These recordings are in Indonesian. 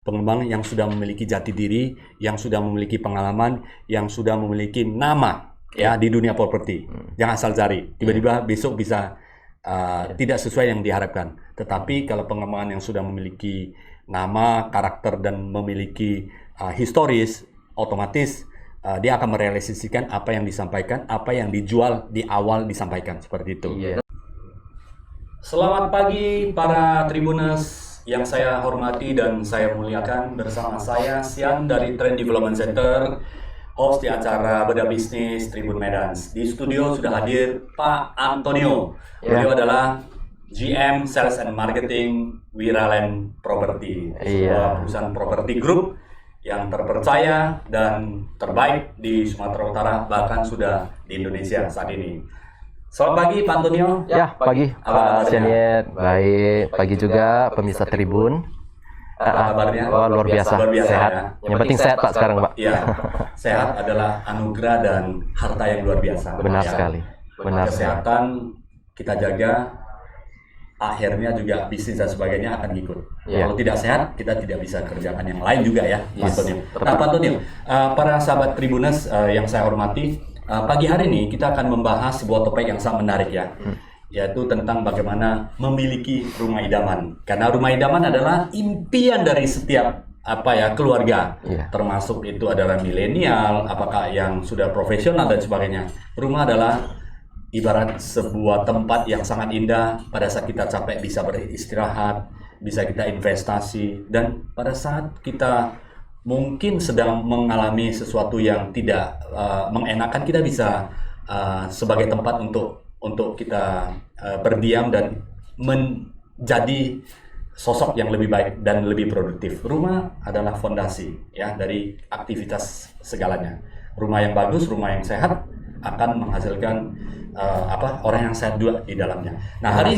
pengembang yang sudah memiliki jati diri, yang sudah memiliki pengalaman, yang sudah memiliki nama ya di dunia properti. Jangan asal cari. Tiba-tiba besok bisa tidak sesuai yang diharapkan. Tetapi kalau pengembangan yang sudah memiliki nama, karakter dan memiliki historis, otomatis dia akan merealisasikan apa yang disampaikan, apa yang dijual di awal disampaikan seperti itu. Selamat pagi para Tribuners yang saya hormati dan saya muliakan. Bersama saya Sian dari Trend Development Center, host di acara Bedah Bisnis Tribun Medan. Di studio sudah hadir Pak Antonio. Beliau adalah GM Sales and Marketing Wiraland Property, sebuah perusahaan properti group yang terpercaya dan terbaik di Sumatera Utara, bahkan sudah di Indonesia saat ini. Selamat pagi Pak Antonio. Ya, pagi Pak Sianiet. Baik, pagi juga pemirsa Tribun. Apa kabarnya? Oh, luar biasa, sehat. Ya. Yang penting sehat Pak sekarang Pak. Iya, sehat adalah anugerah dan harta yang luar biasa. Benar ya. sekali. Benar. Kesehatan kita jaga, akhirnya juga bisnis dan sebagainya akan ngikut. Kalau tidak sehat, kita tidak bisa kerjakan yang lain juga ya, Pak Antonio. Nah, Pak Antonio, para sahabat Tribuners yang saya hormati, pagi hari ini kita akan membahas sebuah topik yang sangat menarik ya, yaitu tentang bagaimana memiliki rumah idaman. Karena rumah idaman adalah impian dari setiap keluarga, termasuk itu adalah milenial, apakah yang sudah profesional dan sebagainya. Rumah adalah ibarat sebuah tempat yang sangat indah. Pada saat kita capek bisa beristirahat, bisa kita investasi, dan pada saat kita mungkin sedang mengalami sesuatu yang tidak mengenakan, kita bisa sebagai tempat untuk kita berdiam dan menjadi sosok yang lebih baik dan lebih produktif. Rumah adalah fondasi ya dari aktivitas segalanya. Rumah yang bagus, rumah yang sehat akan menghasilkan orang yang sehat juga di dalamnya. Nah, hari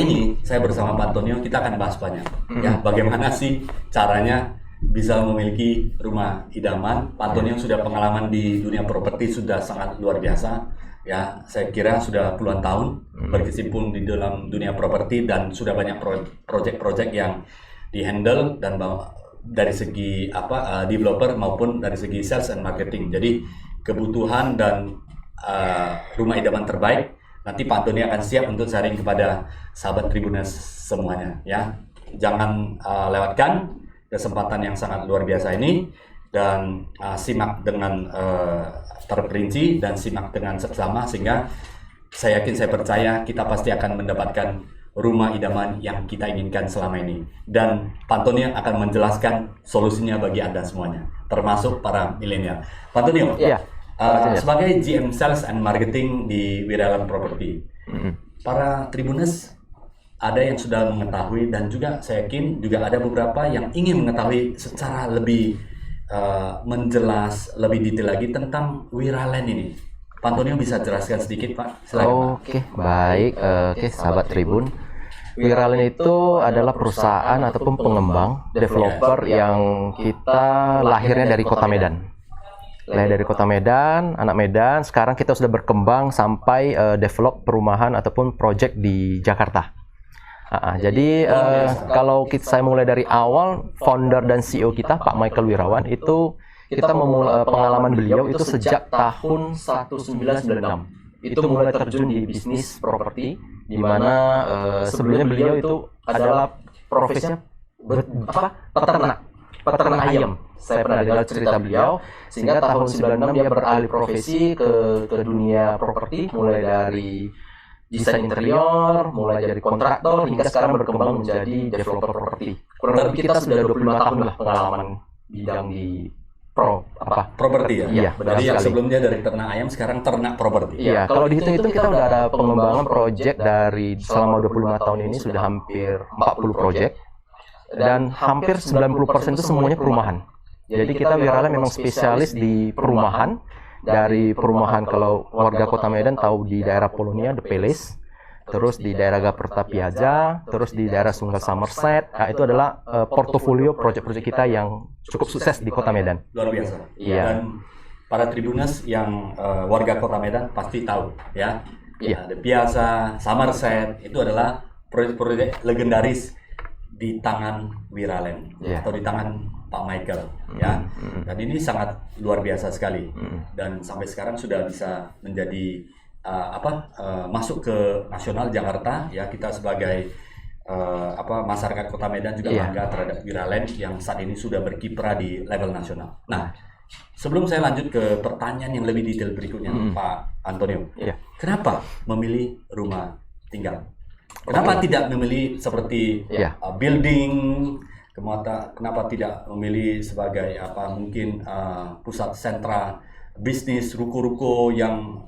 ini saya bersama Pak Antonio, kita akan bahas banyak ya, bagaimana sih caranya bisa memiliki rumah idaman. Pak Antonio sudah pengalaman di dunia properti sudah sangat luar biasa ya. Saya kira sudah puluhan tahun berkecimpung di dalam dunia properti dan sudah banyak proyek-proyek yang dihandle dan dari segi developer maupun dari segi sales and marketing. Jadi kebutuhan dan rumah idaman terbaik nanti Pak Antonio akan siap untuk sharing kepada sahabat Tribuners semuanya ya. Jangan lewatkan kesempatan yang sangat luar biasa ini dan simak dengan terperinci dan simak dengan seksama, sehingga saya yakin, saya percaya kita pasti akan mendapatkan rumah idaman yang kita inginkan selama ini, dan Pak Antonio akan menjelaskan solusinya bagi Anda semuanya, termasuk para milenial. Pak Antonio, sebagai GM Sales and Marketing di Wiraland Property, para Tribuners ada yang sudah mengetahui dan juga saya yakin juga ada beberapa yang ingin mengetahui secara lebih menjelas, lebih detail lagi tentang Wiraland ini. Pak Antonio bisa jelaskan sedikit Pak? Silakan, Pak. Oke, baik. Sahabat Tribun. Wiraland itu adalah perusahaan ataupun pengembang, developer yang kita lahirnya dari Kota Medan. Dari Kota Medan, anak Medan. Sekarang kita sudah berkembang sampai develop perumahan ataupun project di Jakarta. Jadi kalau saya mulai dari awal, founder dan CEO kita Pak Michael Wirawan itu kita memulai pengalaman beliau itu sejak tahun 1996. Itu mulai terjun di bisnis properti, di mana sebelumnya beliau itu adalah profesinya peternak ayam. Saya pernah dengar cerita beliau, sehingga tahun 96 dia beralih profesi ke dunia properti, mulai dari desain interior, mulai dari kontraktor, hingga sekarang berkembang menjadi developer properti. Kurang lebih kita sudah 25 tahun lah pengalaman bidang di properti ya? Iya, benar jadi sekali. Yang sebelumnya dari ternak ayam, sekarang ternak properti. Iya, kalau dihitung-hitung kita udah ada pengembangan proyek dari selama 25 tahun ini sudah hampir 40 proyek. Dan hampir 90% itu semuanya perumahan. Jadi kita Wiraland memang spesialis di perumahan. Dari perumahan, kalau warga Kota Medan tahu di daerah Polonia, The Palace, terus di daerah Gaperta Piazza, terus di daerah Sungai Somerset. Nah, itu adalah portofolio proyek-proyek kita yang cukup sukses di Kota Medan. Luar biasa. Iya. Dan para Tribuners yang warga Kota Medan pasti tahu ya. Iya. The Piazza, Somerset itu adalah proyek-proyek legendaris di tangan Wiralen atau di tangan Pak Michael ya. Dan ini sangat luar biasa sekali. Dan sampai sekarang sudah bisa menjadi masuk ke nasional Jakarta ya. Kita sebagai masyarakat Kota Medan juga bangga terhadap Wiralen yang saat ini sudah berkiprah di level nasional. Nah, sebelum saya lanjut ke pertanyaan yang lebih detail berikutnya, Pak Antonio, kenapa memilih rumah tinggal? Kenapa tidak memilih seperti building? Kenapa tidak memilih sebagai mungkin pusat sentra bisnis, ruko-ruko yang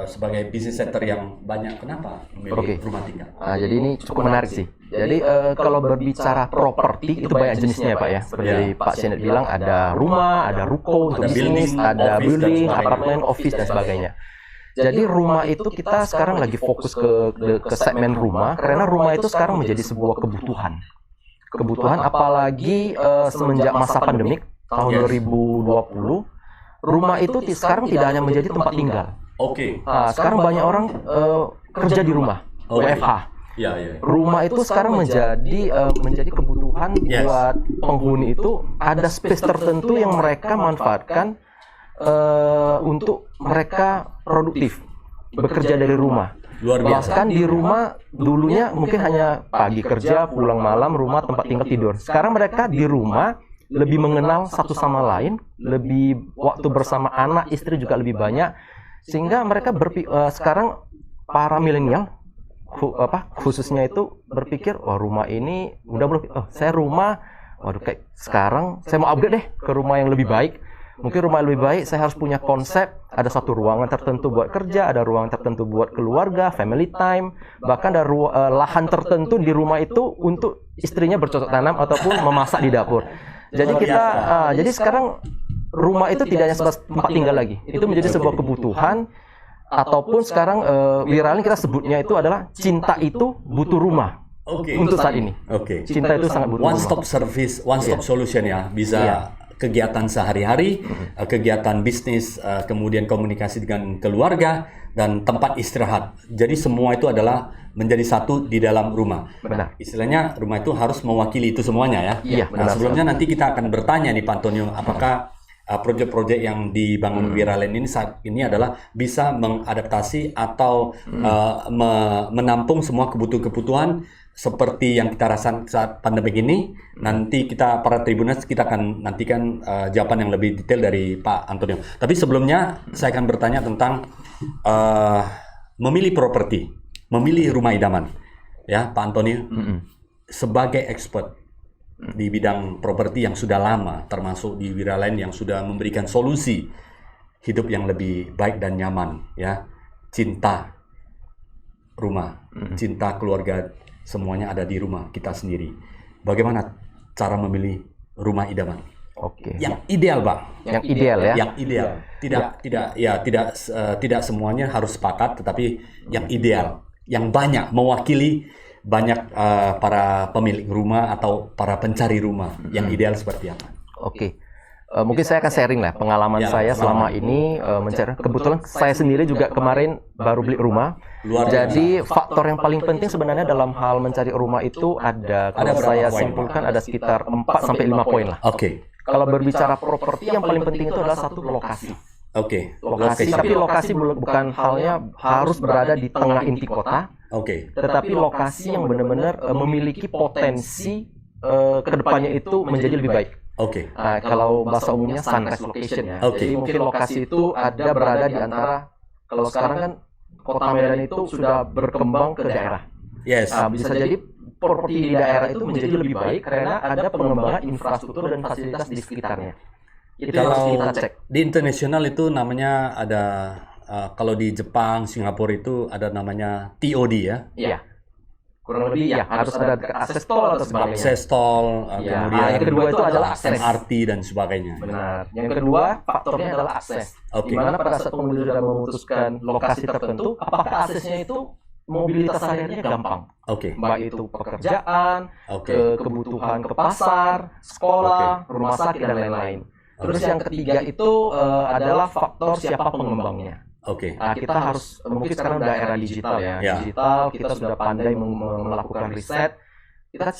sebagai bisnis center yang banyak? Kenapa memilih rumah tinggal? Jadi ini cukup menarik sih. Jadi kalau berbicara properti itu banyak jenisnya ya Pak ya. Seperti Pak Senet bilang, ada rumah, ada ruko untuk bisnis, ada building, apartemen, office dan sebagainya. Jadi rumah itu kita sekarang lagi fokus ke segmen rumah, karena rumah itu sekarang menjadi sebuah kebutuhan. Apalagi semenjak masa pandemik tahun 2020, rumah itu sekarang tidak hanya menjadi tempat tinggal. Sekarang banyak orang kerja di rumah, WFH. Rumah itu sekarang menjadi kebutuhan buat penghuni itu. Ada space tertentu yang mereka manfaatkan untuk mereka produktif, bekerja dari rumah. Bahkan di rumah dulunya mungkin hanya pagi kerja, pulang malam, rumah tempat tinggal tidur. Sekarang mereka di rumah lebih mengenal satu sama lain, lebih waktu bersama anak, istri juga lebih banyak, sehingga mereka sekarang para milenial khususnya itu berpikir, rumah ini udah belum, saya rumah, kayak sekarang saya mau upgrade deh ke rumah yang lebih baik. Mungkin rumah lebih baik, saya harus punya konsep, ada satu ruangan tertentu buat kerja, ada ruangan tertentu buat keluarga, family time, bahkan ada lahan tertentu di rumah itu untuk istrinya bercocok tanam ataupun memasak di dapur. Jadi jadi sekarang rumah itu tidak hanya sebatas tempat tinggal lagi, itu menjadi sebuah kebutuhan, ataupun sekarang Wiralen kita sebutnya itu adalah cinta itu butuh rumah. Untuk saat ini. Cinta itu sangat butuh one stop service, one stop solution ya, bisa kegiatan sehari-hari, kegiatan bisnis, kemudian komunikasi dengan keluarga, dan tempat istirahat. Jadi semua itu adalah menjadi satu di dalam rumah. Benar. Istilahnya rumah itu harus mewakili itu semuanya ya. Nah, sebelumnya nanti kita akan bertanya nih Pak Antonio, apakah proyek-proyek yang dibangun Wiralen ini saat ini adalah bisa mengadaptasi atau menampung semua kebutuhan-kebutuhan seperti yang kita rasakan saat pandemi ini. Nanti kita para Tribuners kita akan nantikan jawaban yang lebih detail dari Pak Antonio. Tapi sebelumnya saya akan bertanya tentang memilih properti, memilih rumah idaman. Ya, Pak Antonio, sebagai expert di bidang properti yang sudah lama, termasuk di Wiralen yang sudah memberikan solusi hidup yang lebih baik dan nyaman, ya, cinta rumah, cinta keluarga. Semuanya ada di rumah kita sendiri. Bagaimana cara memilih rumah idaman? Yang ideal, Bang. Yang ideal ya. Yang ideal. Tidak semuanya harus sepakat, tetapi yang ideal, yang banyak mewakili banyak para pemilik rumah atau para pencari rumah. Yang ideal seperti apa? Mungkin saya akan sharing lah pengalaman saya selama ini mencari. Kebetulan saya sendiri juga kemarin baru beli rumah. Jadi faktor yang paling penting sebenarnya dalam hal mencari rumah itu kalau saya simpulkan ada sekitar 4 sampai 5 poin lah. Kalau berbicara properti yang paling penting itu adalah satu lokasi. Lokasi, tapi lokasi bukan halnya harus berada di tengah inti kota. Tetapi lokasi yang benar-benar memiliki potensi kedepannya itu menjadi lebih baik. Kalau bahasa umumnya sunrise location ya. Jadi mungkin lokasi itu berada di antara, kalau sekarang kan Kota Medan itu sudah berkembang ke daerah. Bisa jadi properti di daerah itu menjadi lebih baik karena ada pengembangan infrastruktur dan fasilitas di sekitarnya. Itu yang harus kita cek. Di internasional itu namanya ada, kalau di Jepang, Singapura itu ada namanya TOD ya. Kurang lebih harus ada akses tol atau sebagainya. Akses tol, kemudian yang kedua itu adalah akses MRT dan sebagainya. Benar. Yang kedua faktornya adalah akses. Di mana pada saat pengemudi sudah memutuskan lokasi tertentu, apakah aksesnya itu mobilitas hariannya gampang. Baik itu pekerjaan, kebutuhan ke pasar, sekolah, rumah sakit dan lain-lain. Terus yang ketiga itu adalah faktor siapa pengembangnya. Kita harus, mungkin sekarang udah era digital ya. Digital, kita sudah pandai melakukan riset. kita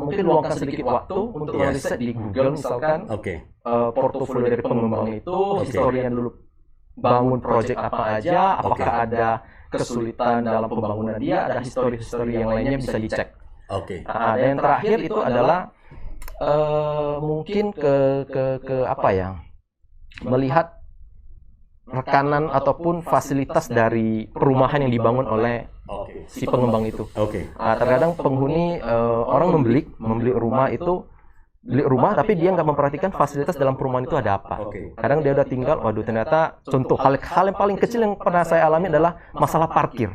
mungkin luangkan sedikit waktu untuk riset di Google misalkan portofolio dari pengembang itu, historinya dulu bangun proyek apa aja, apakah ada kesulitan dalam pembangunan dia, ada histori-histori yang lainnya bisa dicek. Dan yang terakhir itu adalah mungkin ke apa ya, melihat rekanan ataupun fasilitas dari perumahan yang dibangun oleh si pengembang itu. Terkadang penghuni orang membeli rumah itu, beli rumah tapi dia nggak memperhatikan fasilitas dalam perumahan itu ada apa. Kadang dia udah tinggal, waduh ternyata contoh hal yang paling kecil yang pernah saya alami adalah masalah parkir.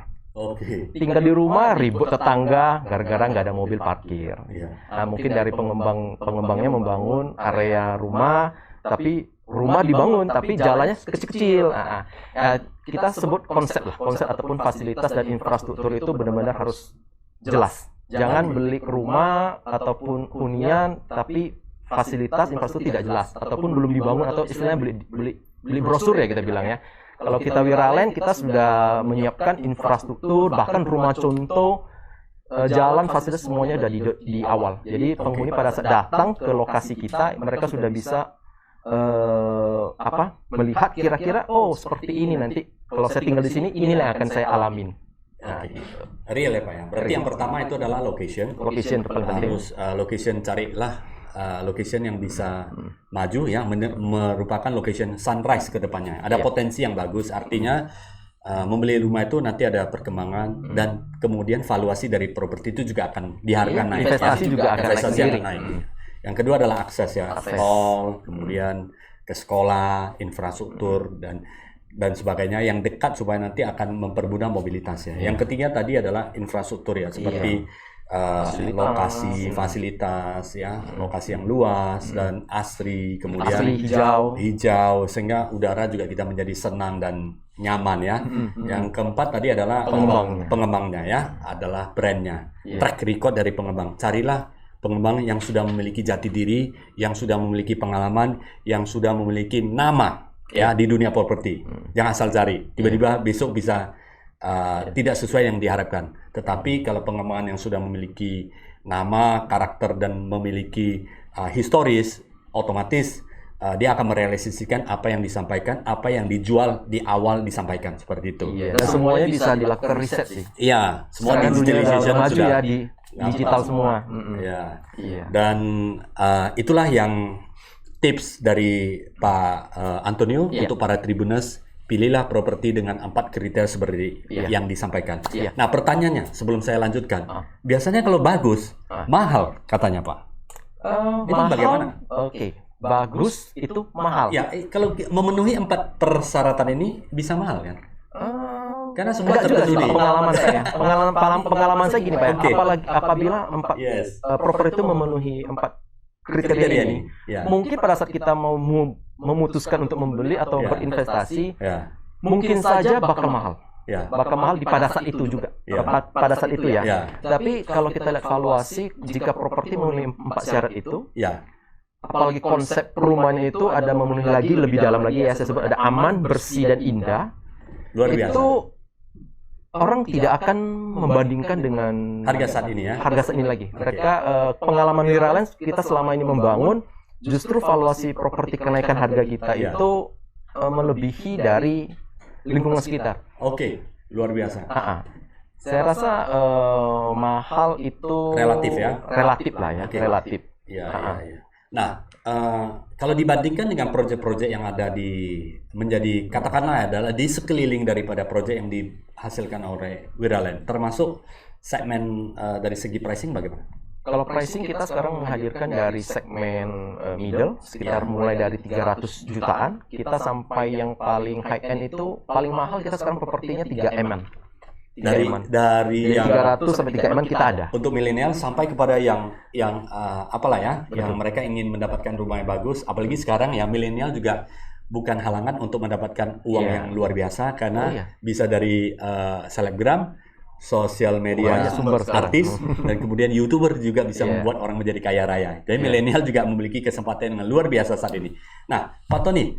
Tinggal di rumah ribut tetangga gara-gara nggak ada mobil parkir. Mungkin dari pengembangnya membangun area rumah, tapi rumah dibangun tapi jalannya kecil-kecil. Kita sebut konsep ataupun fasilitas dan infrastruktur itu benar-benar harus jelas. Jangan beli rumah ataupun hunian tapi fasilitas infrastruktur tidak jelas ataupun belum dibangun, atau istilahnya beli brosur ya kita bilang ya. Kalau kita Wiraland, kita sudah menyiapkan infrastruktur, bahkan rumah contoh, jalan, fasilitas semuanya sudah di awal. Jadi penghuni pada saat datang ke lokasi kita, mereka sudah bisa melihat kira-kira seperti ini nanti kalau saya tinggal di sini, inilah yang akan saya alamin. Real ya Pak ya. Berarti yang pertama itu adalah location Terus location, carilah location yang bisa maju ya, merupakan location sunrise ke depannya. Ada potensi yang bagus, artinya membeli rumah itu nanti ada perkembangan dan kemudian valuasi dari properti itu juga akan diharapkan naik. Investasi juga akan naik. Yang kedua adalah akses ya, mall, kemudian ke sekolah, infrastruktur dan sebagainya yang dekat supaya nanti akan mempermudah mobilitas ya. Yang ketiga tadi adalah infrastruktur ya, seperti lokasi, fasilitas ya, lokasi yang luas dan asri, kemudian hijau sehingga udara juga kita menjadi senang dan nyaman ya. Yang keempat tadi adalah pengembangnya ya, adalah brandnya, track record dari pengembang. Carilah pengembang yang sudah memiliki jati diri, yang sudah memiliki pengalaman, yang sudah memiliki nama ya di dunia properti. Jangan asal cari, tiba-tiba besok bisa tidak sesuai yang diharapkan. Tetapi kalau pengembangan yang sudah memiliki nama, karakter dan memiliki historis, otomatis dia akan merealisasikan apa yang disampaikan, apa yang dijual di awal disampaikan, seperti itu. Dan semuanya bisa dilakukan riset sih. Iya, semua digitalization sudah ya, di digital semua. Dan itulah yang tips dari Pak Antonio untuk para Tribuners. Pilihlah properti dengan 4 kriteria seperti yang disampaikan. Nah, pertanyaannya sebelum saya lanjutkan, biasanya kalau bagus, mahal katanya Pak. Itu Mahal, bagaimana? Bagus itu mahal. Ya, kalau memenuhi 4 persyaratan ini bisa mahal kan? Karena semua terjadi. Pengalaman saya gini Pak. Apabila 4 properti itu memenuhi 4 kriteria ini, mungkin pada saat kita mau memutuskan untuk membeli atau berinvestasi, mungkin saja bakal mahal. Bakal mahal pada saat itu juga. Pada saat itu ya. Tapi kalau kita lihat valuasi, jika properti memenuhi 4 syarat itu, apalagi konsep perumahannya itu ada memenuhi lagi lebih dalam lagi ya, saya sebut ada aman, bersih dan indah. Luar biasa. Itu orang tidak akan membandingkan dengan harga saat ini ya. Harga saat ini lagi. Mereka pengalaman Wiraland kita selama ini membangun, justru valuasi properti kenaikan harga kita itu melebihi dari lingkungan sekitar. Luar biasa. Saya rasa mahal itu relatif ya. Relatif lah ya, relatif. Nah, kalau dibandingkan dengan proyek-proyek yang ada menjadi katakanlah adalah di sekeliling daripada proyek yang dihasilkan oleh Wiraland, termasuk segmen dari segi pricing bagaimana? Kalau pricing kita sekarang menghadirkan dari segmen middle sekitar mulai dari 300 jutaan, kita sampai yang paling high end itu paling mahal kita sekarang propertinya 3M-an. Dari yang 300 sampai 3M kita ada. Untuk milenial sampai kepada yang apalah ya, yang mereka ingin mendapatkan rumah yang bagus, apalagi sekarang ya milenial juga bukan halangan untuk mendapatkan uang yang luar biasa karena bisa dari selebgram, sosial media, artis, dan kemudian YouTuber juga bisa membuat orang menjadi kaya raya. Jadi milenial juga memiliki kesempatan yang luar biasa saat ini. Nah, Pak Tony,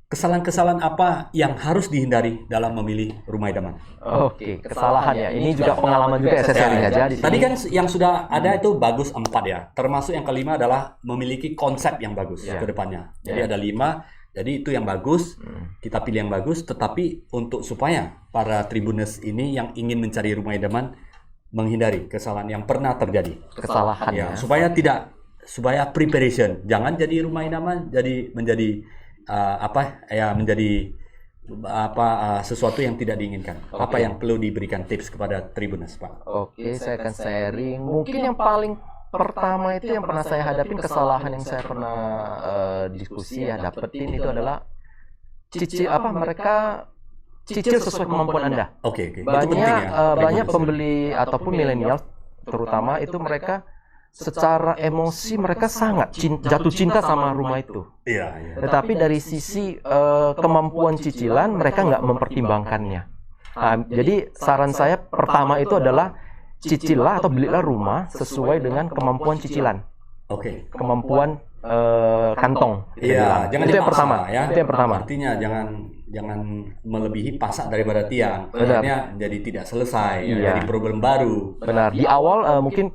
kesalahan-kesalahan apa yang harus dihindari dalam memilih rumah idaman? Oke, kesalahan ya. Ini juga pengalaman juga ya, saya sharing aja di sini. Tadi kan yang sudah ada itu bagus 4 ya. Termasuk yang kelima adalah memiliki konsep yang bagus ke depannya. Jadi ada 5. Jadi itu yang bagus, kita pilih yang bagus. Tetapi untuk supaya para Tribuners ini yang ingin mencari rumah idaman menghindari kesalahan yang pernah terjadi. Kesalahan ya. Supaya preparation, jangan jadi rumah idaman menjadi sesuatu yang tidak diinginkan. Apa yang perlu diberikan tips kepada Tribuners, Pak? Oke, saya akan sharing. Mungkin yang paling pertama itu yang pernah saya hadapin, kesalahan yang saya pernah diskusi ya dapetin itu adalah mereka cicil sesuai kemampuan Anda. Oke. Banyak pembeli ataupun milenial terutama itu mereka secara emosi mereka sangat jatuh cinta sama rumah itu. Iya. Tetapi dari sisi kemampuan cicilan mereka nggak mempertimbangkannya. Jadi saran saya pertama itu adalah cicilah atau belilah rumah sesuai dengan kemampuan cicilan. Oke. Kemampuan kantong. Iya, jangan itu yang pertama. Ya. Itu yang pertama. Artinya jangan melebihi pasak daripada tiang. Akhirnya jadi tidak selesai, jadi problem baru. Benar. Di awal mungkin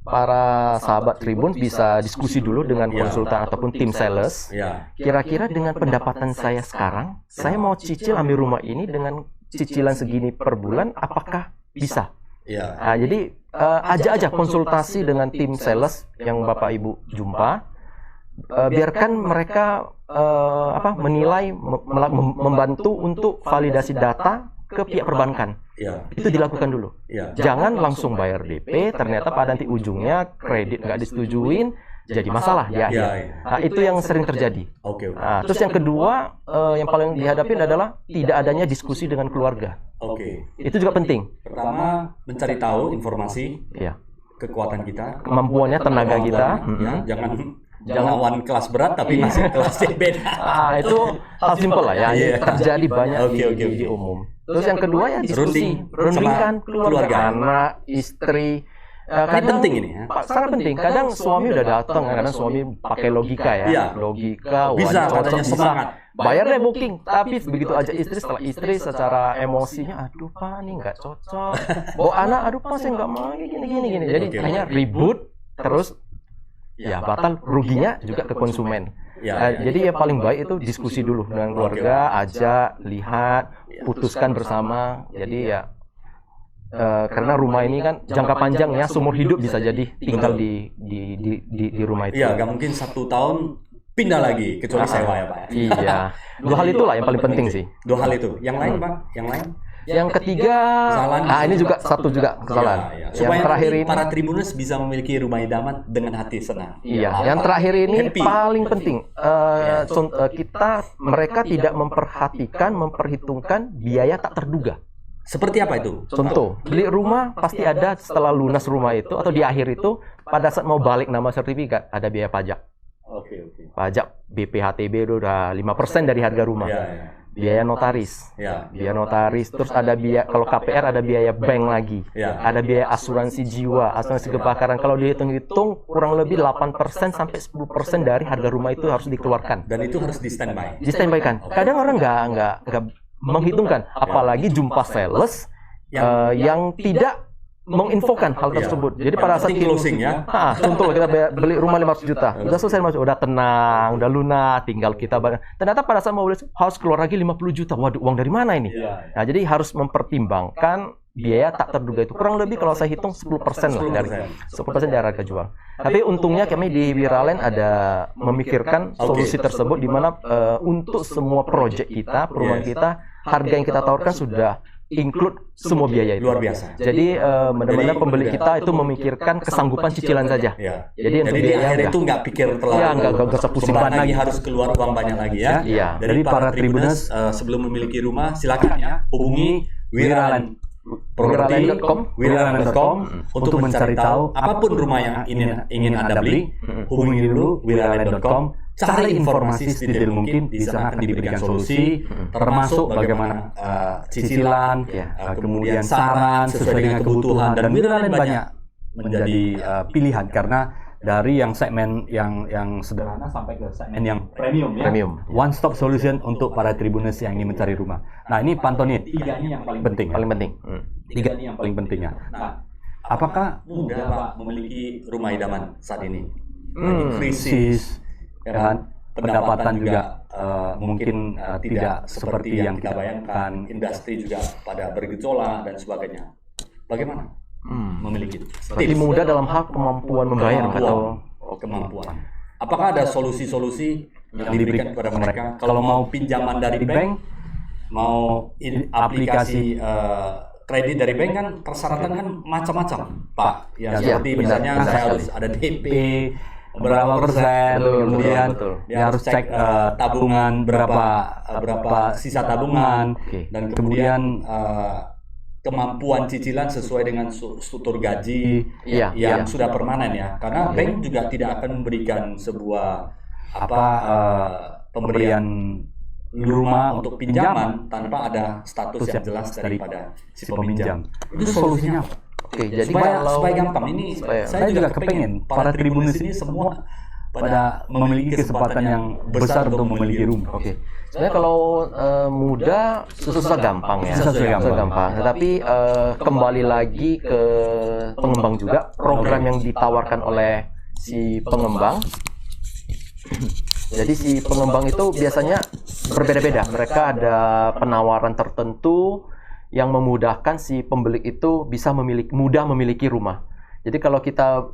para sahabat Tribun bisa diskusi dulu dengan konsultan ataupun tim sales. Kira-kira dengan pendapatan saya sekarang, saya mau cicil ambil rumah ini dengan cicilan segini per bulan, apakah bisa? Jadi ajak aja konsultasi dengan tim sales yang Bapak Ibu jumpa. Biarkan mereka menilai, membantu untuk validasi data ke pihak perbankan. Itu dilakukan dulu. Jangan langsung bayar DP, ternyata pada nanti ujungnya kredit nggak disetujuin, jadi masalah di akhir. Itu yang sering terjadi. Terus yang kedua, yang paling dihadapin adalah tidak adanya diskusi dengan keluarga. Itu juga penting. Pertama, mencari tahu informasi, kekuatan kita, kemampuannya, tenaga kita. Jangan lawan kelas berat tapi masih kelas yang beda. Itu hal simpel lah ya. Terjadi banyak di umum. Terus yang kedua ya diskusi, rundingkan keluarga, anak, istri. Kadang penting ini ya. Sangat penting. Kadang suami udah datang, kadang suami pakai logika ya. Logika, bisa cocok, semangat. Bayar deh booking. Tapi begitu aja setelah istri secara emosinya, aduh Pak, ini nggak cocok. Bawa anak, aduh Pak, saya nggak mau gini. Jadi hanya ribut terus. Batal, ruginya juga ke konsumen. Jadi paling baik itu diskusi dulu dengan keluarga, ajak, lihat, putuskan bersama. Jadi karena rumah ini kan jangka panjang ya, seumur hidup bisa jadi tinggal di rumah itu. Nggak mungkin 1 tahun pindah lagi kecuali sewa ya Pak. Dua hal itulah yang paling penting sih. 2 hal itu. Yang lain Pak, Yang ketiga, ini juga satu juga kesalahan. Supaya yang terakhir ini para Tribuners bisa memiliki rumah idaman dengan hati senang. Yang terakhir ini paling penting. Mereka tidak memperhitungkan biaya tak terduga. Seperti apa itu? Contoh, beli rumah pasti ada setelah lunas rumah itu atau di akhir itu pada saat mau balik nama sertifikat ada biaya pajak. Pajak BPHTB itu udah 5% dari harga rumah. Biaya notaris, terus ada biaya, kalau KPR ada biaya bank lagi, ada biaya asuransi jiwa, asuransi kebakaran. Kalau dihitung-hitung kurang lebih 8% sampai 10% dari harga rumah itu harus dikeluarkan. Dan itu harus di standby. Kan. Kadang orang nggak menghitungkan, apalagi jumpa sales yang tidak menginfokan hal tersebut. Jadi pada saat closing ya. Contoh kita beli rumah 500 juta. Udah selesai Mas, udah tenang, udah lunas, tinggal kita ternyata pada saat mau beli harus keluar lagi 50 juta. Waduh, uang dari mana ini? Nah, jadi harus mempertimbangkan biaya tak terduga itu. Kurang lebih kalau saya hitung 10% lah dari 10% dari harga jual. Tapi untungnya kami di Wiralen ada memikirkan solusi tersebut di mana untuk semua proyek kita, perumahan kita, harga yang kita tawarkan sudah include semua biaya itu. Luar biasa. Jadi benar-benar pembeli kita itu memikirkan kesanggupan cicilan saja. Jadi untuk biaya itu nggak pikir terlalu. Nggak usah pusing banget. Harus keluar uang banyak lagi ya. Dari para Tribuners sebelum memiliki rumah silakan ya hubungi Wiralen. Wiralen.com untuk mencari tahu apapun rumah yang ingin Anda beli, hubungi dulu Wiralen.com. Cari informasi sedetail mungkin, di sana akan diberikan solusi, termasuk bagaimana cicilan, kemudian saran sesuai dengan kebutuhan, dan Wiralen banyak menjadi pilihan karena dari yang segmen yang sederhana sampai ke segmen yang premium ya. Premium. One stop solution untuk para tribuners yang ingin mencari rumah. Nah, ini Pak Antoni, tiga ini yang paling penting. Paling penting. Tiga ini yang paling penting ya. Nah, apakah mudah Pak memiliki rumah idaman saat ini? Krisis, ya kan? Pendapatan juga mungkin tidak seperti yang kita bayangkan. Industri juga pada bergejolak dan sebagainya. Bagaimana memiliki itu? Berarti mudah dalam hal kemampuan membayar atau kemampuan. Apakah ada solusi-solusi yang diberikan kepada mereka? Kalau mau pinjaman dari bank, mau aplikasi kredit dari bank kan persyaratan kan macam-macam, Pak. Ya, seperti misalnya saya harus ada DP berapa persen, kemudian dia harus cek tabungan berapa sisa tabungan, dan kemudian kemampuan cicilan sesuai dengan struktur gaji yang sudah permanen ya. Karena bank juga tidak akan memberikan sebuah pemberian rumah untuk pinjaman tanpa ada status yang jelas daripada si peminjam. Itu solusinya. Oke, jadi supaya gampang ini saya juga kepengen para tribuners ini semua pada memiliki kesempatan yang besar untuk memiliki rumah. Oke. Sebenarnya kalau mudah susah gampang ya. Susah gampang. Tetapi kembali lagi ke pengembang juga, program yang ditawarkan oleh si pengembang. Jadi si pengembang itu biasanya berbeda-beda. Mereka ada penawaran tertentu yang memudahkan si pembeli itu bisa mudah memiliki rumah. Jadi kalau kita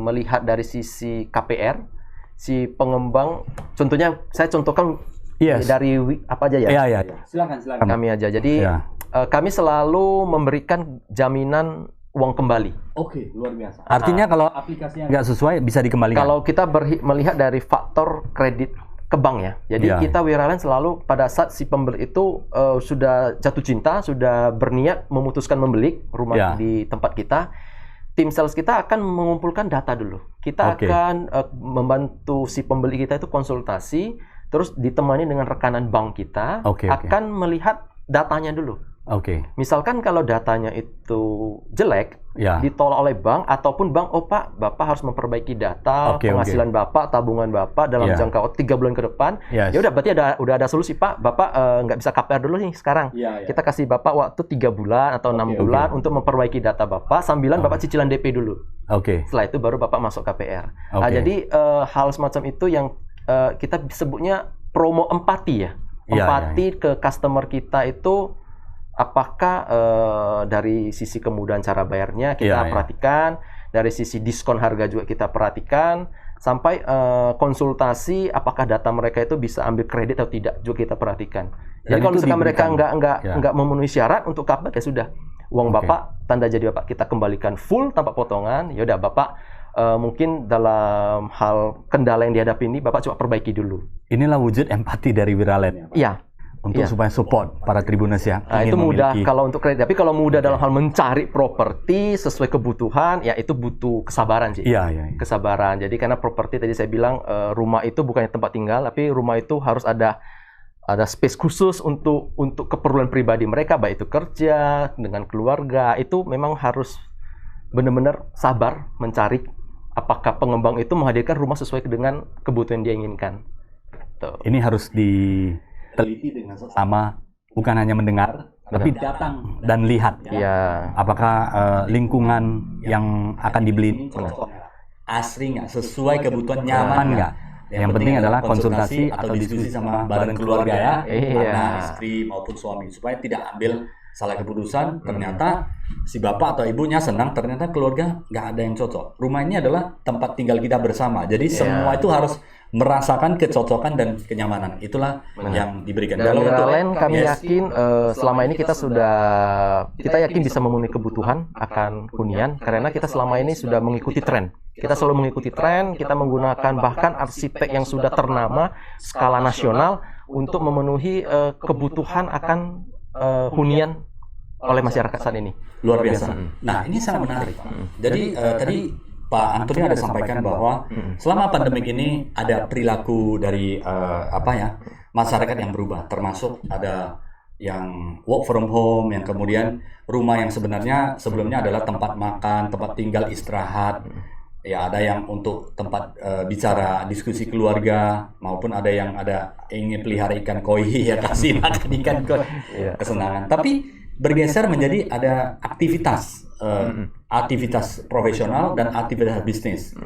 melihat dari sisi KPR, si pengembang, contohnya saya contohkan dari apa aja ya? Iya. Silakan. Kami aja. Jadi kami selalu memberikan jaminan uang kembali. Oke, luar biasa. Artinya kalau aplikasinya nggak sesuai bisa dikembalikan. Kalau kita melihat dari faktor kredit ke bank ya. Jadi kita Wiraland selalu pada saat si pembeli itu sudah jatuh cinta, sudah berniat memutuskan membeli rumah di tempat kita, tim sales kita akan mengumpulkan data dulu. Kita akan membantu si pembeli kita itu konsultasi, terus ditemani dengan rekanan bank kita, akan melihat datanya dulu. Misalkan kalau datanya itu jelek, ditolak oleh bank, ataupun bank, Pak, Bapak harus memperbaiki data penghasilan Bapak, tabungan Bapak dalam jangka 3 bulan ke depan. Ya udah, berarti udah ada solusi, Pak. Bapak nggak bisa KPR dulu nih sekarang. Kita kasih Bapak waktu 3 bulan atau 6 bulan untuk memperbaiki data Bapak, sambilan Bapak cicilan DP dulu. Setelah itu baru Bapak masuk KPR. Nah, jadi hal semacam itu yang kita sebutnya promo empati ya. Empati ke customer kita itu. Apakah dari sisi kemudahan cara bayarnya kita perhatikan, dari sisi diskon harga juga kita perhatikan, sampai konsultasi apakah data mereka itu bisa ambil kredit atau tidak juga kita perhatikan. Jadi kalau misalkan mereka nggak memenuhi syarat untuk KPR, ya sudah, uang Bapak tanda jadi Bapak kita kembalikan full tanpa potongan. Ya udah, Bapak mungkin dalam hal kendala yang dihadapi ini Bapak coba perbaiki dulu. Inilah wujud empati dari Wiraland. Iya. Untuk supaya support para tribuners ya. Nah, itu mudah kalau untuk kredit. Tapi kalau mudah dalam hal mencari properti sesuai kebutuhan, ya itu butuh kesabaran sih. Iya. Kesabaran. Jadi karena properti tadi saya bilang rumah itu bukannya tempat tinggal, tapi rumah itu harus ada space khusus untuk keperluan pribadi mereka, baik itu kerja dengan keluarga. Itu memang harus benar-benar sabar mencari apakah pengembang itu menghadirkan rumah sesuai dengan kebutuhan dia inginkan. Tuh. Ini harus teliti dengan sesama, bukan hanya mendengar, tapi datang dan lihat. Apakah lingkungan yang akan dibeli ini asri nggak, sesuai kebutuhan, nyaman nggak. Yang penting adalah konsultasi atau diskusi sama badan keluarga ya, anak, istri maupun suami, supaya tidak ambil salah keputusan. Ternyata si bapak atau ibunya senang, ternyata keluarga nggak ada yang cocok. Rumah ini adalah tempat tinggal kita bersama, jadi semua itu harus merasakan kecocokan dan kenyamanan. Itulah yang diberikan. Dan Wiraland kami yakin selama ini kita yakin bisa memenuhi kebutuhan akan hunian, karena kita selama ini sudah mengikuti tren. Kita selalu mengikuti tren, kita menggunakan bahkan arsitek yang sudah ternama skala nasional untuk memenuhi kebutuhan akan hunian oleh masyarakat saat ini. Luar biasa. Nah, ini sangat menarik. Jadi tadi Pak Antoni ada sampaikan bahwa selama pandemik ini ada perilaku dari masyarakat yang berubah, termasuk ada yang work from home, yang kemudian rumah yang sebenarnya sebelumnya adalah tempat makan, tempat tinggal, istirahat, Ya, ada yang untuk tempat bicara, diskusi keluarga, maupun ada yang ingin pelihara ikan koi, ya kasih makan ikan koi, kesenangan. Tapi bergeser menjadi ada aktivitas, aktivitas profesional dan aktivitas bisnis.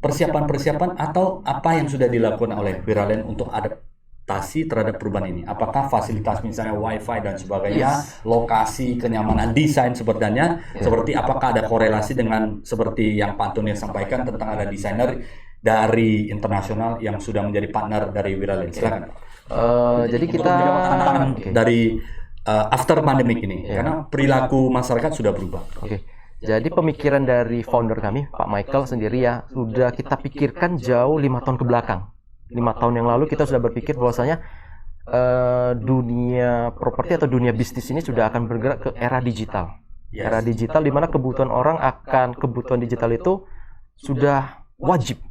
Persiapan-persiapan atau apa yang sudah dilakukan oleh Wiraland untuk adaptasi terhadap perubahan ini? Apakah fasilitas misalnya wifi dan sebagainya, lokasi, kenyamanan, desain sepertinya, seperti apakah ada korelasi dengan seperti yang Pak Antoni sampaikan tentang ada desainer dari internasional yang sudah menjadi partner dari Wiraland? Silakan. Jadi Untuk kita menjawab tantangan dari after pandemic ini, karena perilaku masyarakat sudah berubah. Jadi pemikiran dari founder kami, Pak Michael sendiri ya, sudah kita pikirkan jauh 5 tahun ke belakang. 5 tahun yang lalu kita sudah berpikir bahwasanya dunia properti atau dunia bisnis ini sudah akan bergerak ke era digital. Era digital di mana kebutuhan orang akan kebutuhan digital itu sudah wajib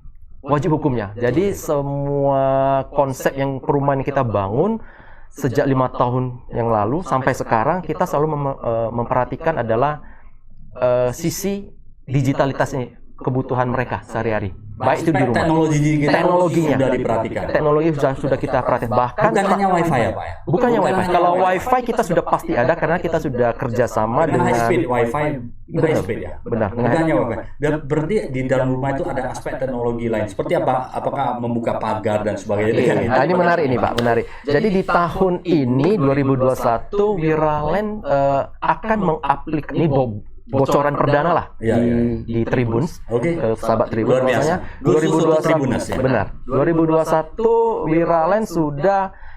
hukumnya. Jadi semua konsep yang perumahan kita bangun sejak 5 tahun yang lalu sampai sekarang kita selalu memperhatikan adalah sisi digitalitas ini, kebutuhan mereka sehari-hari. Baik itu di rumah. Teknologinya sudah diperhatikan. Teknologi sudah kita perhatikan. Bahkan bukan hanya wifi ya Pak ya? Bukannya wifi. Kalau wifi kita sudah pasti ada karena kita sudah kerjasama dengan high speed wifi. High speed ya. Benar. Bukan hanya wifi. Berarti di dalam rumah itu ada aspek teknologi lain. Seperti apa? Apakah membuka pagar dan sebagainya? Ini menarik ini Pak, menarik. Jadi di tahun ini 2021 Wiraland akan mengaplikasi ini bocoran perdana lah di Tribuns, sahabat Tribun. Bahwasanya 2021 benar. 2021 Wiraland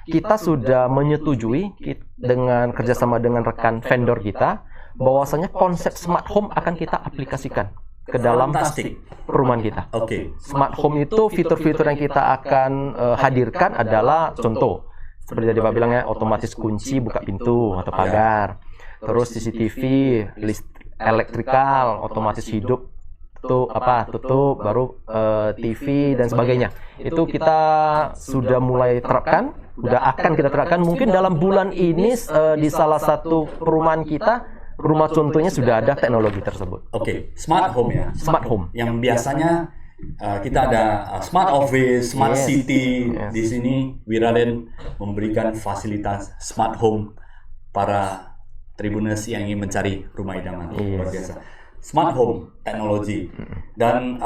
kita sudah menyetujui dengan kerjasama dengan rekan vendor kita bahwasanya konsep smart home akan kita aplikasikan ke dalam perumahan kita. Smart home itu fitur-fitur yang kita akan hadirkan adalah contoh seperti tadi Pak bilang ya, otomatis kunci buka pintu atau pagar, terus CCTV, elektrikal, otomatis hidup, tutup, baru TV dan sebagainya. Itu kita sudah mulai terapkan, akan kita terapkan. Mungkin dalam bulan ini di salah satu perumahan kita, rumah contohnya sudah ada teknologi tersebut. Smart home ya. Smart home. Yang biasanya kita ada smart office, smart city. Di sini Wiraland memberikan fasilitas smart home para Tribuners yang ingin mencari rumah idaman. Luar biasa. Smart home teknologi. Dan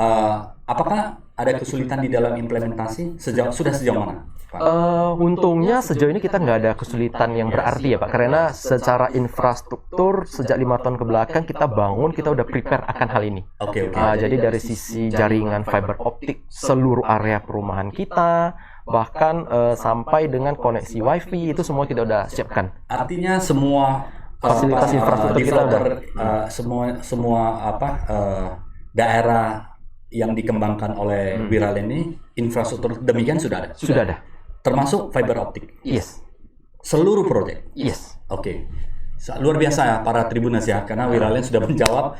apakah ada kesulitan di dalam implementasi? Sudah sejauh mana, Pak? Untungnya sejauh ini kita nggak ada kesulitan yang berarti ya Pak, karena secara infrastruktur sejak 5 tahun ke belakang kita udah prepare akan hal ini. Jadi dari sisi jaringan fiber optik seluruh area perumahan kita, bahkan sampai dengan koneksi wifi itu semua kita udah siapkan. Artinya semua fasilitas infrastruktur kita udah daerah yang dikembangkan oleh Wiraland ini infrastruktur demikian sudah ada. Sudah ada. Termasuk fiber optik. Yes. Seluruh proyek. Yes. Luar biasa ya para Tribuners ya, karena Wiraland sudah menjawab.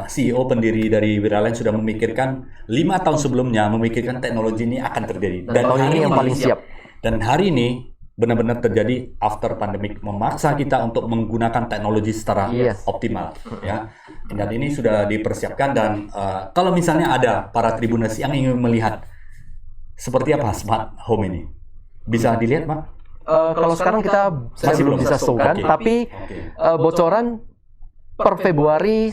CEO pendiri dari Wiraland sudah memikirkan 5 tahun sebelumnya memikirkan teknologi ini akan terjadi. Dan tahun ini yang paling siap. Dan hari ini benar-benar terjadi after pandemic, memaksa kita untuk menggunakan teknologi secara optimal ya. Dan ini sudah dipersiapkan dan kalau misalnya ada para Tribuners yang ingin melihat seperti apa smart home ini, bisa dilihat Pak? Kalau sekarang kita masih belum bisa showkan, tapi bocoran per Februari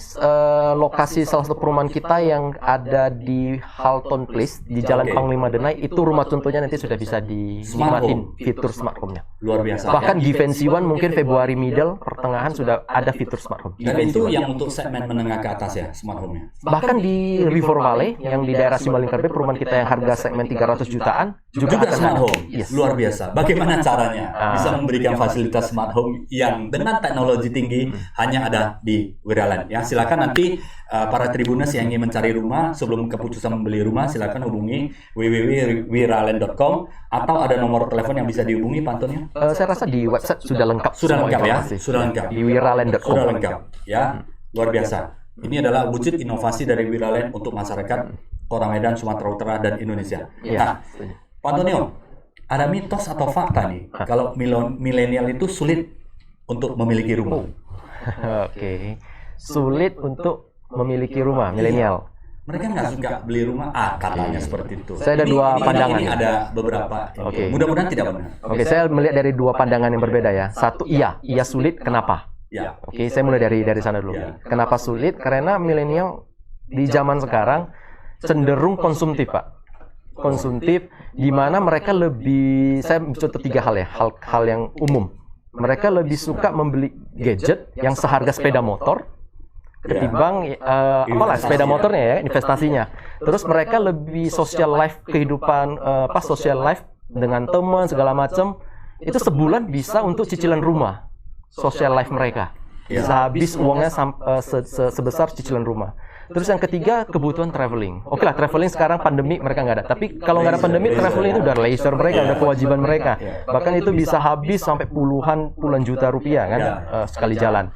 lokasi salah satu perumahan kita yang ada di Halton Place di Jalan Panglima Denai itu rumah contohnya nanti sudah bisa dinikmatin fitur smart home-nya. Luar biasa. Bahkan Givenchy One mungkin Februari middle pertengahan sudah ada fitur smart home. Dan itu yang untuk segmen menengah ke atas ya smart home-nya. Bahkan di River Valley yang di daerah Simalingkar Bay perumahan kita yang harga segmen 300 jutaan juga smart home. Luar biasa. Bagaimana caranya bisa memberikan fasilitas smart home yang dengan teknologi tinggi hanya ada di Wiraland ya. Silakan nanti para Tribuners yang ingin mencari rumah sebelum keputusan membeli rumah silakan hubungi www.wiraland.com atau ada nomor telepon yang bisa dihubungi Pak Antonio? Saya rasa di website sudah lengkap. Sudah lengkap ya. Sudah lengkap. Di wiraland.com. Sudah lengkap ya. Luar biasa. Ini adalah wujud inovasi dari Wiraland untuk masyarakat Kota Medan, Sumatera Utara dan Indonesia. Nah, Pak Antonio, ada mitos atau fakta nih kalau milenial itu sulit untuk memiliki rumah? Sulit untuk memiliki rumah milenial. mereka nggak suka beli rumah, katanya seperti itu. Saya ada dua pandangan. Ini ada beberapa. Oke. Mudah-mudahan tidak benar. Oke, saya melihat dari dua pandangan yang berbeda ya. Satu, iya sulit. Kenapa? Ya. Oke, saya mulai dari sana dulu. Ya. Kenapa sulit? Karena milenial di zaman sekarang cenderung konsumtif, Pak. Konsumtif, di mana mereka lebih, saya contoh 3 hal ya, hal yang umum. Mereka lebih suka membeli gadget yang seharga sepeda motor ketimbang apalah sepeda motornya ya, investasinya. Terus mereka lebih social life, kehidupan social life dengan teman segala macam itu sebulan bisa untuk cicilan rumah. Social life mereka bisa habis uangnya sebesar cicilan rumah. Terus yang ketiga, kebutuhan traveling. Oke lah, traveling sekarang pandemi mereka nggak ada. Tapi kalau nggak ada pandemi, traveling itu udah leisure mereka, udah kewajiban mereka. Bahkan itu bisa habis sampai puluhan juta rupiah kan sekali jalan.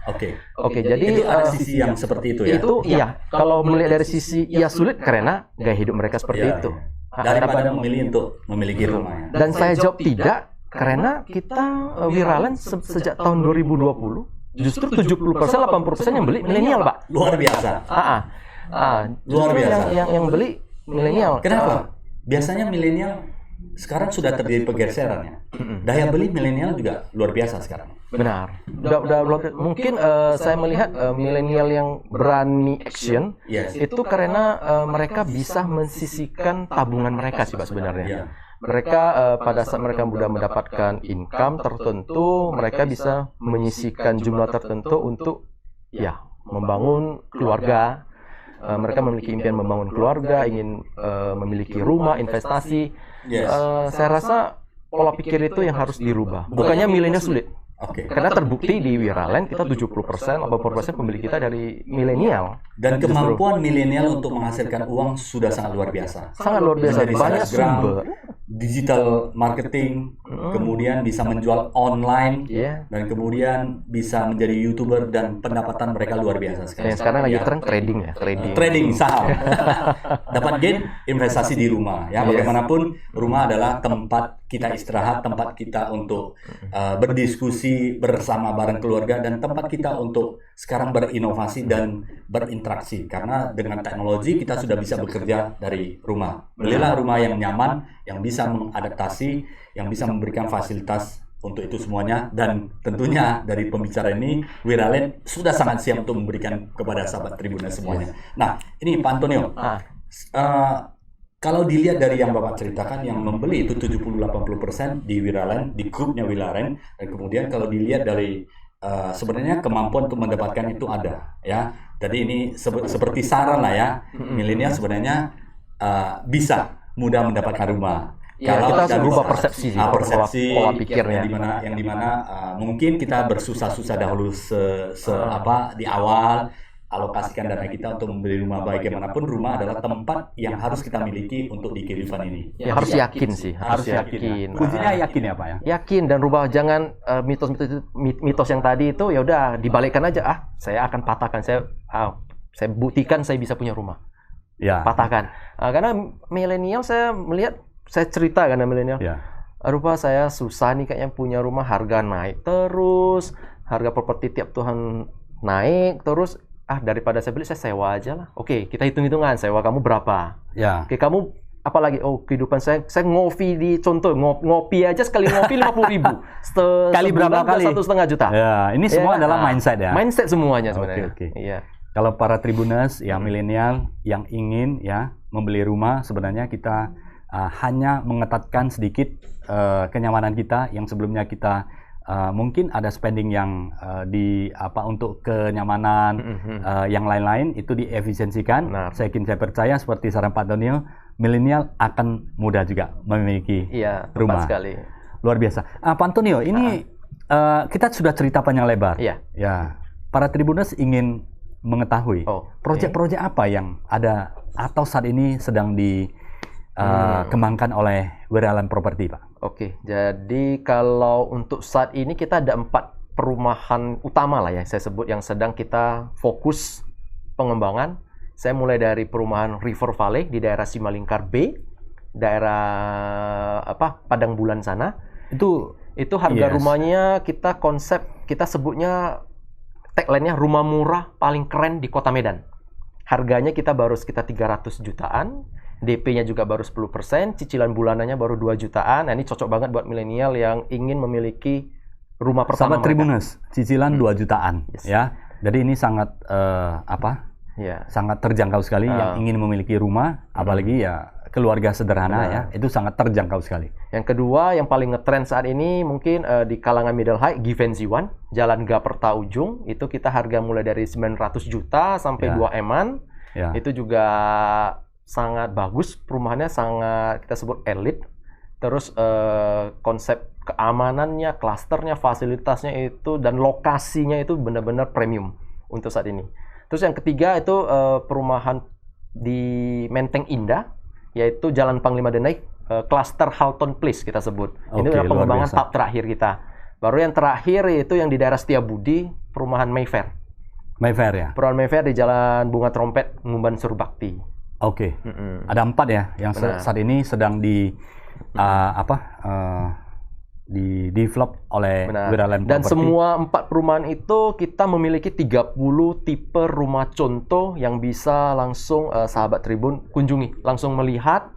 Oke, jadi itu ada sisi yang seperti itu ya. Itu iya. Kalau melihat dari sisi sulit karena gaya hidup mereka seperti itu. Daripada memilih untuk memiliki rumah. Dan saya jawab tidak, karena kita Wiralen sejak tahun 2020 justru 70%, 80% yang beli milenial, Pak. Luar biasa. Luar biasa. Yang beli milenial. Kenapa? Biasanya milenial sekarang sudah terjadi pergeseran ya. Daya beli milenial juga luar biasa sekarang. Benar. Mungkin saya melihat milenial yang berani action itu karena mereka bisa mensisihkan tabungan mereka sih, Pak, sebenarnya. Mereka pada saat mereka sudah mendapatkan income tertentu, mereka bisa menyisihkan jumlah tertentu untuk membangun keluarga. Mereka memiliki impian membangun keluarga, ingin memiliki rumah, investasi. Saya rasa pola pikir itu yang harus dirubah. Bukannya milenial sulit. Karena terbukti di Wiralen kita 70%, 80% pembeli kita dari milenial. Dan kemampuan milenial untuk menghasilkan uang sudah sangat luar biasa. Sangat luar biasa. Banyak sumber. Digital marketing, kemudian bisa menjual online, dan kemudian bisa menjadi YouTuber dan pendapatan mereka luar biasa sekarang. Sekarang lagi tren trading ya, trading saham. Dapat gain investasi di rumah ya. Bagaimanapun rumah adalah tempat kita istirahat, tempat kita untuk berdiskusi bersama bareng keluarga, dan tempat kita untuk sekarang berinovasi dan berinteraksi, karena dengan teknologi kita sudah bisa bekerja dari rumah. Belilah rumah yang nyaman, yang bisa mengadaptasi, yang bisa memberikan fasilitas untuk itu semuanya, dan tentunya dari pembicara ini Wiralen sudah sangat siap untuk memberikan kepada sahabat Tribuners semuanya. Nah, ini Pak Antonio, kalau dilihat dari yang Bapak ceritakan, yang membeli itu 70-80% di Wiralen, di grupnya Wiralen, dan kemudian kalau dilihat dari sebenarnya kemampuan untuk mendapatkan itu ada ya. Jadi ini seperti saran lah ya, milenial sebenarnya bisa mudah mendapatkan rumah. Kalau kita harus berubah persepsi sih, pola pikirnya. Yang dimana mungkin kita bersusah-susah dahulu di awal, alokasikan dana kita untuk membeli rumah. Bagaimanapun rumah adalah tempat yang harus kita miliki untuk di kehidupan ini. Ya, harus yakin sih, harus yakin. Kuncinya yakin ya, Pak ya. Yakin dan rubah, jangan mitos yang tadi itu ya udah dibalikkan aja. Saya akan patahkan, saya buktikan saya bisa punya rumah. Patahkan. Karena milenial saya melihat, saya cerita karena milenial. Rupa saya susah nih kayaknya punya rumah, harga naik terus, harga properti tiap tahun naik terus. Daripada saya beli, saya sewa aja lah. Oke, kita hitung-hitungan, sewa kamu berapa? Oke, kamu apalagi? Kehidupan saya ngopi di contoh, ngopi aja sekali ngopi 50.000. Kali berapa kali? 1,5 juta. Ini semua adalah mindset ya. Mindset semuanya sebenarnya. Kalau para Tribuners yang milenial yang ingin membeli rumah, sebenarnya kita hanya mengetatkan sedikit kenyamanan kita yang sebelumnya kita mungkin ada spending yang untuk kenyamanan, yang lain-lain itu diefisiensikan. Saya percaya seperti saran Pak Antonio, milenial akan mudah juga memiliki rumah. Sekali. Luar biasa. Pak Antonio, ini kita sudah cerita panjang lebar. Para Tribuners ingin mengetahui proyek-proyek apa yang ada atau saat ini sedang dikembangkan oleh Wiralen Property, Pak. Oke, jadi kalau untuk saat ini kita ada 4 perumahan utama lah ya, saya sebut yang sedang kita fokus pengembangan. Saya mulai dari perumahan River Valley di daerah Simalingkar B, daerah Padang Bulan sana. Itu harga rumahnya kita konsep, kita sebutnya tagline-nya rumah murah paling keren di Kota Medan. Harganya kita baru sekitar 300 jutaan, DP-nya juga baru 10%, cicilan bulanannya baru 2 jutaan. Nah, ini cocok banget buat milenial yang ingin memiliki rumah pertama. Sahabat Tribuners, cicilan 2 jutaan, Yes. ya. Jadi ini sangat Ya. sangat terjangkau sekali yang ingin memiliki rumah, apalagi ya keluarga sederhana ya, itu sangat terjangkau sekali. Yang kedua, yang paling ngetrend saat ini mungkin di kalangan middle high, Givenchy One, Jalan Gaperta Ujung, itu kita harga mulai dari 900 juta sampai Ya. 2 M-an. Ya. Itu juga sangat bagus, perumahannya sangat kita sebut elit. Terus konsep keamanannya, klasternya, fasilitasnya itu dan lokasinya itu benar-benar premium untuk saat ini. Terus yang ketiga itu perumahan di Menteng Indah, yaitu Jalan Panglima Denai, klaster Halton Place kita sebut. Ini Oke, adalah luar pengembangan biasa. tahap terakhir kita. Baru yang terakhir yaitu yang di daerah Setiabudi, perumahan Mayfair. Mayfair ya. Perumahan Mayfair di Jalan Bunga Trompet, Ngumban Surbakti. Oke. Ada 4 ya yang Benar. saat ini sedang di develop oleh Benar. Wiraland Dan Property. semua 4 perumahan itu kita memiliki 30 tipe rumah contoh yang bisa langsung sahabat Tribun kunjungi, langsung melihat,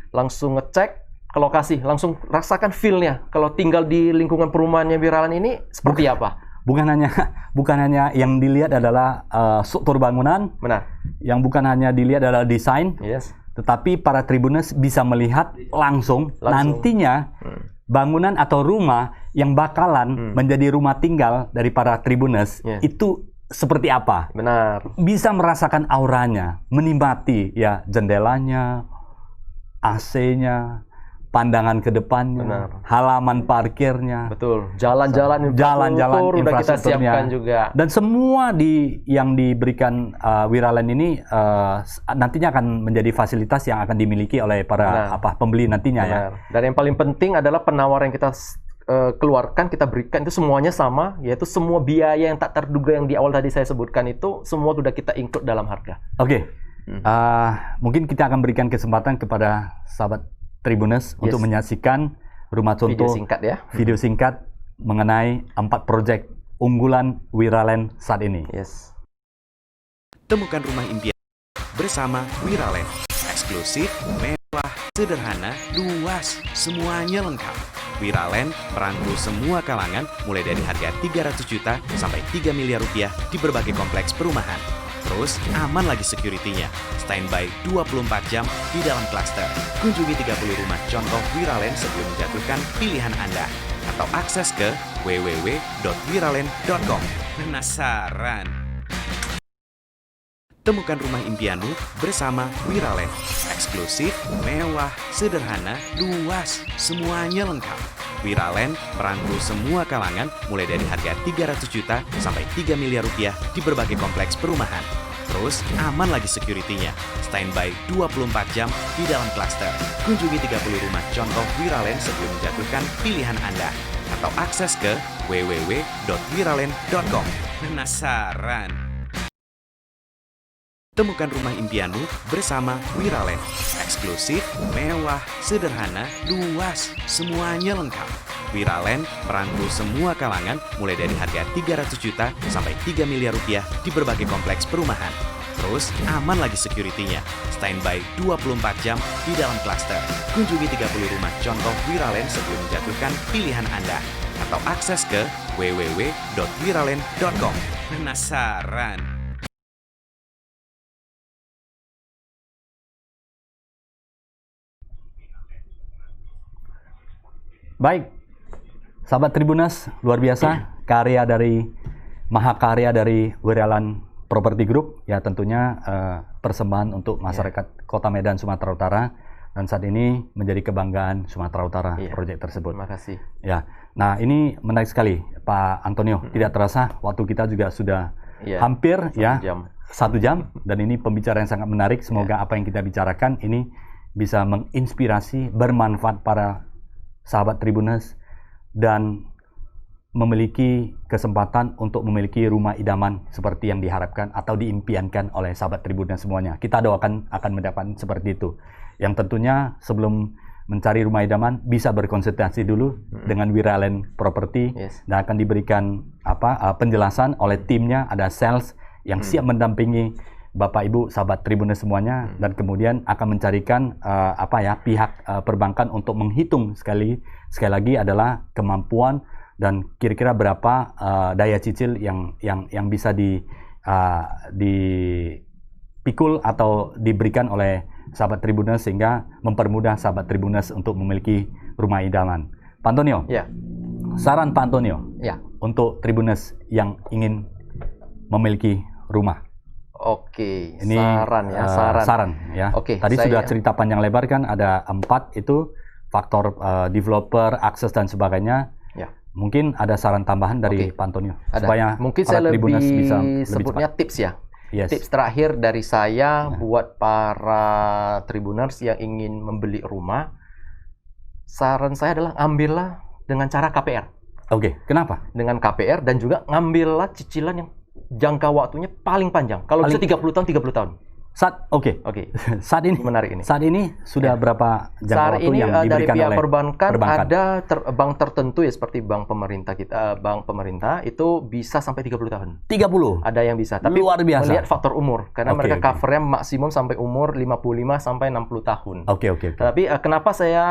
langsung ngecek ke lokasi, langsung rasakan feel-nya. Kalau tinggal di lingkungan perumahannya Wiraland ini seperti apa? bukan hanya yang dilihat adalah struktur bangunan, Benar. yang bukan hanya dilihat adalah desain, Yes. tetapi para Tribuners bisa melihat langsung. Nantinya bangunan atau rumah yang bakalan menjadi rumah tinggal dari para Tribuners Yes. itu seperti apa? Benar. Bisa merasakan auranya, menikmati ya jendelanya, AC-nya, pandangan ke depannya, Benar. halaman parkirnya, Betul. Jalan-jalan jalan-jalan udah kita infrastrukturnya. siapkan juga. Dan semua yang diberikan Wiraland ini nantinya akan menjadi fasilitas yang akan dimiliki oleh para Benar. pembeli nantinya ya. Benar. Dan yang paling penting adalah penawaran yang kita keluarkan, kita berikan itu semuanya sama, yaitu semua biaya yang tak terduga yang di awal tadi saya sebutkan itu semua sudah kita include dalam harga. Oke. Mungkin kita akan berikan kesempatan kepada sahabat Tribuners untuk menyaksikan rumah Video contoh singkat ya. video singkat mengenai 4 proyek unggulan Wiraland saat ini. Yes. Temukan rumah impian bersama Wiraland. Eksklusif, mewah, sederhana, luas, semuanya lengkap. Wiraland merangkul semua kalangan mulai dari harga 300 juta sampai 3 miliar rupiah di berbagai kompleks perumahan. Terus aman lagi security-nya. Standby 24 jam di dalam klaster. Kunjungi 30 rumah contoh Wiraland sebelum menjatuhkan pilihan Anda. Atau akses ke www.wiraland.com. Penasaran? Temukan rumah impianmu bersama Wiraland. Eksklusif, mewah, sederhana, luas, semuanya lengkap. Wiraland merangkul semua kalangan mulai dari harga 300 juta sampai 3 miliar rupiah di berbagai kompleks perumahan. Terus aman lagi security-nya. Standby 24 jam di dalam klaster. Kunjungi 30 rumah contoh Wiraland sebelum menjatuhkan pilihan Anda. Atau akses ke www.wiraland.com. Penasaran? Temukan rumah impianmu bersama Wiraland. Eksklusif, mewah, sederhana, luas, semuanya lengkap. Wiraland merangkul semua kalangan mulai dari harga 300 juta sampai 3 miliar rupiah di berbagai kompleks perumahan. Terus aman lagi security-nya. Standby 24 jam di dalam klaster. Kunjungi 30 rumah contoh Wiraland sebelum menjatuhkan pilihan Anda. Atau akses ke www.wiraland.com. Penasaran? Baik, sahabat Tribuners, luar biasa karya dari mahakarya dari Wiraland Property Group ya, tentunya persembahan untuk masyarakat Kota Medan, Sumatera Utara, dan saat ini menjadi kebanggaan Sumatera Utara proyek tersebut. Terima kasih. Ya, nah ini menarik sekali Pak Antonio. Tidak terasa waktu kita juga sudah hampir jam. 1 jam, dan ini pembicaraan yang sangat menarik. Semoga apa yang kita bicarakan ini bisa menginspirasi, bermanfaat para sahabat Tribuners dan memiliki kesempatan untuk memiliki rumah idaman seperti yang diharapkan atau diimpiankan oleh sahabat Tribuners semuanya. Kita doakan akan mendapatkan seperti itu. Yang tentunya sebelum mencari rumah idaman bisa berkonsultasi dulu dengan Wiraland Property dan akan diberikan penjelasan oleh timnya, ada sales yang siap mendampingi Bapak Ibu sahabat Tribuners semuanya, dan kemudian akan mencarikan pihak perbankan untuk menghitung sekali lagi adalah kemampuan dan kira-kira berapa daya cicil yang bisa dipikul atau diberikan oleh sahabat Tribuners sehingga mempermudah sahabat Tribuners untuk memiliki rumah idaman. Pak Antonio, Ya. saran Pak Antonio Ya. untuk Tribuners yang ingin memiliki rumah. Oke, Ini saran ya, saran ya. Oke, Tadi saya- sudah cerita panjang lebar kan, ada 4 itu faktor developer, akses dan sebagainya. Ya. Mungkin ada saran tambahan dari Oke. Pak Antonio Ada. supaya Mungkin para saya lebih Tribuners bisa lebih sebutnya cepat. tips ya. Yes. Tips terakhir dari saya buat para Tribuners yang ingin membeli rumah, saran saya adalah ambillah dengan cara KPR. Oke, kenapa? Dengan KPR dan juga ngambillah cicilan yang jangka waktunya paling panjang. Kalau bisa 30 tahun, 30 tahun. Oke. Saat ini Menarik ini. ini. Saat ini sudah berapa jangka Saat waktu ini yang dari diberikan pihak oleh perbankan perbankan? ada bank tertentu ya seperti bank pemerintah kita, bank pemerintah itu bisa sampai 30 tahun. 30. Ada yang bisa, tapi Luar biasa. melihat faktor umur karena Oke, mereka oke. covernya maksimum sampai umur 55 sampai 60 tahun. Oke. Tapi kenapa saya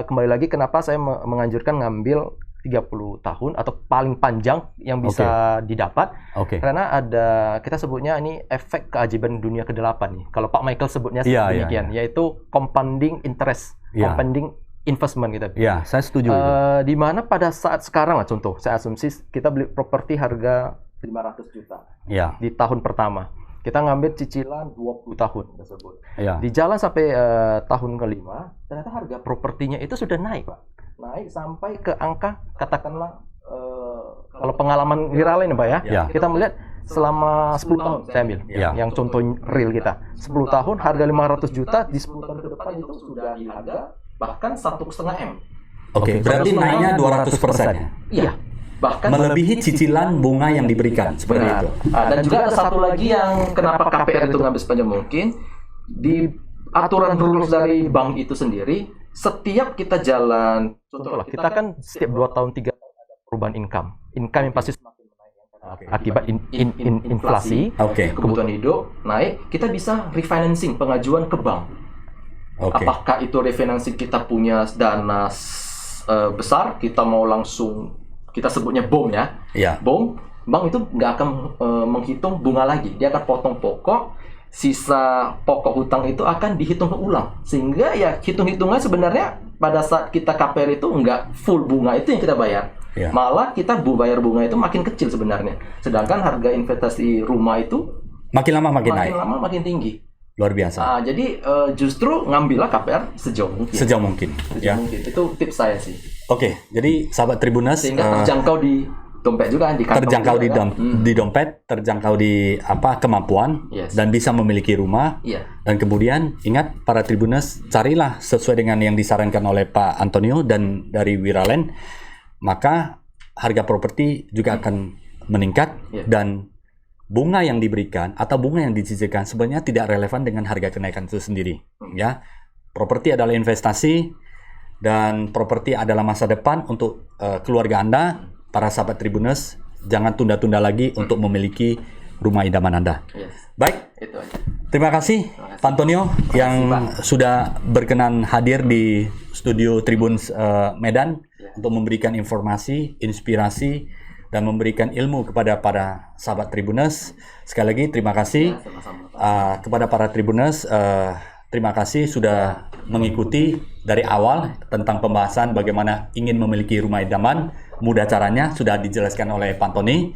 kembali lagi kenapa saya menganjurkan ngambil 30 tahun atau paling panjang yang bisa didapat Oke. karena ada kita sebutnya ini efek keajaiban dunia ke-8 nih. Kalau Pak Michael sebutnya Iya, demikian, yaitu compounding interest, Iya. compounding investment gitu. Ya, saya setuju itu. Di mana pada saat sekarang lah contoh, saya asumsi kita beli properti harga 500 juta Ya, di tahun pertama. Kita ngambil cicilan 20 tahun tersebut. ya. Di jalan sampai tahun kelima, ternyata harga propertinya itu sudah naik, Pak. Naik sampai ke angka, katakanlah, kalau pengalaman viral ini, Pak ya, Ya. kita melihat selama 10 tahun, saya ambil, Ya. yang contoh real kita. 10 tahun, harga 500 juta, di 10 tahun ke depan itu sudah di harga bahkan 1,5 M. Oke, berarti naiknya 200%. Iya, bahkan Melebihi cicilan bunga yang diberikan, seperti Benar. itu. Dan juga ada satu lagi yang kenapa KPR itu ngambil sepanjang mungkin di aturan rules dari bank itu sendiri. Setiap kita jalan, contohlah kita kan setiap 2 tahun 3 tahun ada perubahan income yang pasti semakin naik akibat inflasi, Oke. kebutuhan hidup naik. Kita bisa refinancing pengajuan ke bank. Oke. Apakah itu refinancing kita punya dana besar, kita mau langsung kita sebutnya BOM ya. Ya. BOM, bank itu nggak akan menghitung bunga lagi. Dia akan potong pokok, sisa pokok hutang itu akan dihitung ulang. Sehingga ya hitung-hitungan sebenarnya pada saat kita KPR itu nggak full bunga itu yang kita bayar. Ya. Malah kita bayar bunga itu makin kecil sebenarnya. Sedangkan harga investasi rumah itu Makin lama makin naik. makin lama makin tinggi. Luar biasa. Jadi justru ngambillah KPR sejauh mungkin. Sejauh mungkin. Ya. Mungkin. Itu tips saya sih. Oke, jadi sahabat Tribuners, Sehingga terjangkau di dompet juga, di kantong terjangkau juga, kan? di dompet, terjangkau di kemampuan, Yes. dan bisa memiliki rumah. Iya. Dan kemudian ingat para Tribuners, carilah sesuai dengan yang disarankan oleh Pak Antonio dan dari Wiraland, maka harga properti juga akan meningkat. Iya. Dan bunga yang diberikan atau bunga yang dicicilkan sebenarnya tidak relevan dengan harga kenaikan itu sendiri. Ya, properti adalah investasi dan properti adalah masa depan untuk keluarga Anda. Para sahabat Tribuners, jangan tunda-tunda lagi untuk memiliki rumah idaman Anda. Yes. Baik, Itu aja. terima kasih Pak Antonio yang sudah berkenan hadir di studio Tribun Medan untuk memberikan informasi, inspirasi, dan memberikan ilmu kepada para sahabat Tribuners. Sekali lagi terima kasih kepada para Tribuners. Terima kasih sudah mengikuti dari awal tentang pembahasan bagaimana ingin memiliki rumah idaman. Mudah caranya sudah dijelaskan oleh Pak Antoni.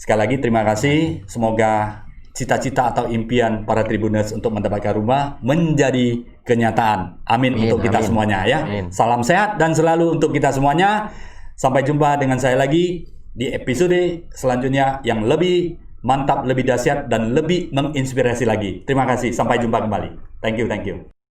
Sekali lagi terima kasih. Semoga cita-cita atau impian para Tribuners untuk mendapatkan rumah menjadi kenyataan. Amin untuk kita semuanya ya. Amin. Salam sehat dan selalu untuk kita semuanya. Sampai jumpa dengan saya lagi di episode selanjutnya yang lebih mantap, lebih dahsyat, dan lebih menginspirasi lagi. Terima kasih. Sampai jumpa kembali. Thank you.